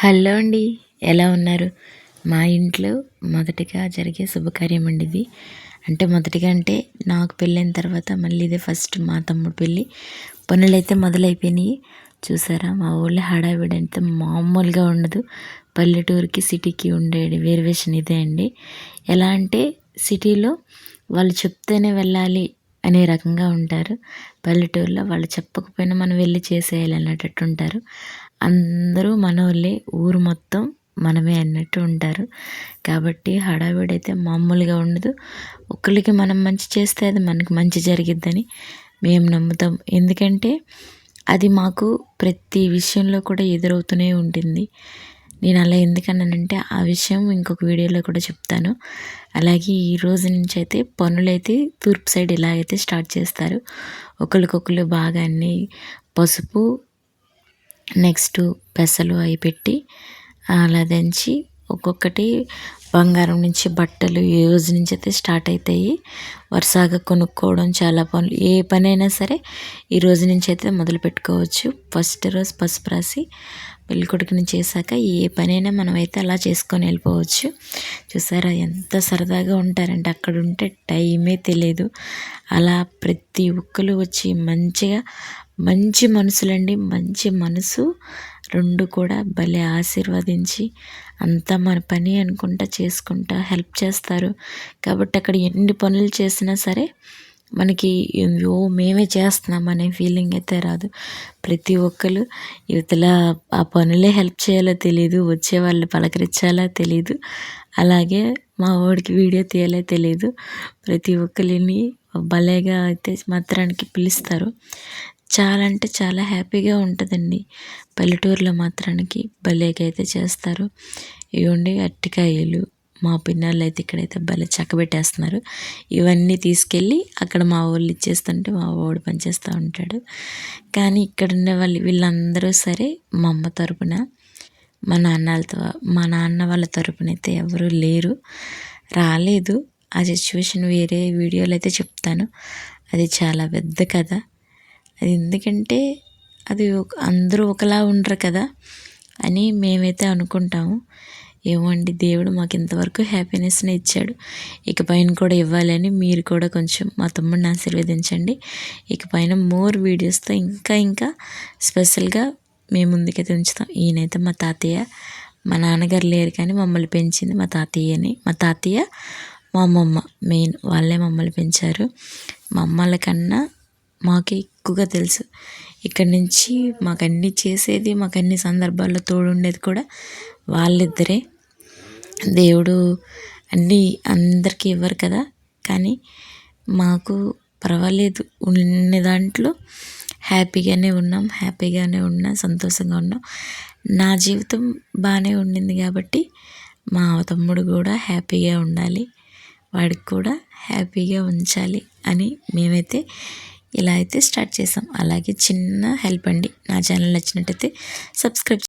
Hello అండి, ఎలా ఉన్నారు? మా ఇంట్లో మొదటిగా జరిగే శుభకార్యం అండి ఇది. మొదటిగా నాకు పెళ్ళైన తర్వాత మళ్ళీ ఇదే ఫస్ట్ మా తమ్ముడు పెళ్ళి. పనులైతే మొదలైపోయినాయి. చూసారా మా ఊళ్ళో హడావిడి అంటే మామూలుగా ఉండదు. పల్లెటూరుకి సిటీకి ఉండే వేరియేషన్ ఇదే అండి. ఎలా అంటే సిటీలో వాళ్ళు చెప్తేనే వెళ్ళాలి అనే రకంగా ఉంటారు. పల్లెటూరులో వాళ్ళు చెప్పకపోయినా మనం వెళ్ళి చేసేయాలి అన్నట్టు ఉంటారు. అందరూ మనోళ్ళే, ఊరు మొత్తం మనమే అన్నట్టు ఉంటారు. కాబట్టి హడావిడైతే మామూలుగా ఉండదు. ఒకళ్ళకి మనం మంచి చేస్తే అది మనకి మంచి జరిగిద్దని మేము నమ్ముతాం. ఎందుకంటే అది మాకు ప్రతి విషయంలో కూడా ఎదురవుతూనే ఉంటుంది. నేను అలా ఎందుకన్నానంటే ఆ విషయం ఇంకొక వీడియోలో కూడా చెప్తాను. అలాగే ఈ రోజు నుంచి అయితే పనులైతే తూర్పు సైడ్ ఇలాగైతే స్టార్ట్ చేస్తారు. ఒకరికొకరు బాగా అన్నీ పసుపు, నెక్స్ట్ పెసలు అవి పెట్టి అలా దంచి ఒక్కొక్కటి బంగారం నుంచి బట్టలు ఈ రోజు నుంచి అయితే స్టార్ట్ అవుతాయి. వరుసగా కొనుక్కోవడం చాలా పనులు, ఏ పనైనా సరే ఈ రోజు నుంచి అయితే మొదలు పెట్టుకోవచ్చు. ఫస్ట్ రోజు పసుపు రాసి పెళ్ళికొడుకుని చేశాక ఏ పనైనా మనమైతే అలా చేసుకొని వెళ్ళిపోవచ్చు. చూసారా ఎంత సరదాగా ఉంటారంటే అక్కడ ఉంటే టైమే తెలియదు. అలా ప్రతి ఒక్కరు వచ్చి మంచిగా మంచి మనసులండి, మంచి మనసు రెండు కూడా భలే ఆశీర్వదించి అంతా మన పని అనుకుంటా చేసుకుంటా హెల్ప్ చేస్తారు. కాబట్టి అక్కడ ఎన్ని పనులు చేసినా సరే మనకి మేమే చేస్తున్నాం అనే ఫీలింగ్ అయితే రాదు. ప్రతి ఒక్కరు యువతల ఆ పనులే హెల్ప్ చేయాలో తెలియదు, వచ్చే వాళ్ళు పలకరించాలో తెలియదు, అలాగే మా వాడికి వీడియో తీయాలో తెలియదు. ప్రతి ఒక్కరిని భలేగా అయితే మాత్రానికి పిలుస్తారు. చాలా అంటే చాలా హ్యాపీగా ఉంటుందండి. పల్లెటూరులో మాత్రానికి భలేగా అయితే చేస్తారు. ఇవ్వండి అరటికాయలు, మా పిన్నళ్ళు అయితే ఇక్కడైతే భలే చక్కబెట్టేస్తున్నారు. ఇవన్నీ తీసుకెళ్ళి అక్కడ మా వాళ్ళు ఇచ్చేస్తుంటే మా వాడు పనిచేస్తూ ఉంటాడు. కానీ ఇక్కడ ఉండే వాళ్ళు వీళ్ళందరూ సరే మా అమ్మ తరపున, మా నాన్న వాళ్ళ తరపున అయితే ఎవరూ లేరు, రాలేదు. ఆ సిచ్యువేషన్ వేరే వీడియోలో అయితే చెప్తాను. అది చాలా పెద్ద కథ. అది ఎందుకంటే అది అందరూ ఒకలా ఉండరు కదా అని మేమైతే అనుకుంటాము. ఏమోండి, దేవుడు మాకు ఇంతవరకు హ్యాపీనెస్ని ఇచ్చాడు, ఇకపైన కూడా ఇవ్వాలని మీరు కూడా కొంచెం మా తమ్ముడిని ఆశీర్వదించండి. ఇకపైన మోర్ వీడియోస్తో ఇంకా ఇంకా స్పెషల్గా మేము ముందుకైతే ఉంచుతాం. ఈయనైతే మా తాతయ్య. మా నాన్నగారు లేరు కానీ మమ్మల్ని పెంచింది మా తాతయ్యని. మా తాతయ్య, మా అమ్మమ్మ మెయిన్ వాళ్ళే మమ్మల్ని పెంచారు. మా అమ్మల కన్నా మాకు ఎక్కువగా తెలుసు. ఇక్కడి నుంచి మాకు అన్నీ చేసేది, మాకు అన్ని సందర్భాల్లో తోడుండేది కూడా వాళ్ళిద్దరే. దేవుడు అన్నీ అందరికీ ఇవ్వరు కదా, కానీ మాకు పర్వాలేదు, ఉన్న దాంట్లో హ్యాపీగానే ఉన్నా సంతోషంగా ఉన్నాం. నా జీవితం బాగానే ఉండింది కాబట్టి మా తమ్ముడు కూడా హ్యాపీగా ఉండాలి, వాడికి కూడా హ్యాపీగా ఉంచాలి అని మేమైతే ఇలా అయితే స్టార్ట్ చేసాం. అలాగే చిన్న హెల్ప్ అండి, నా ఛానల్ నచ్చినట్టయితే సబ్స్క్రైబ్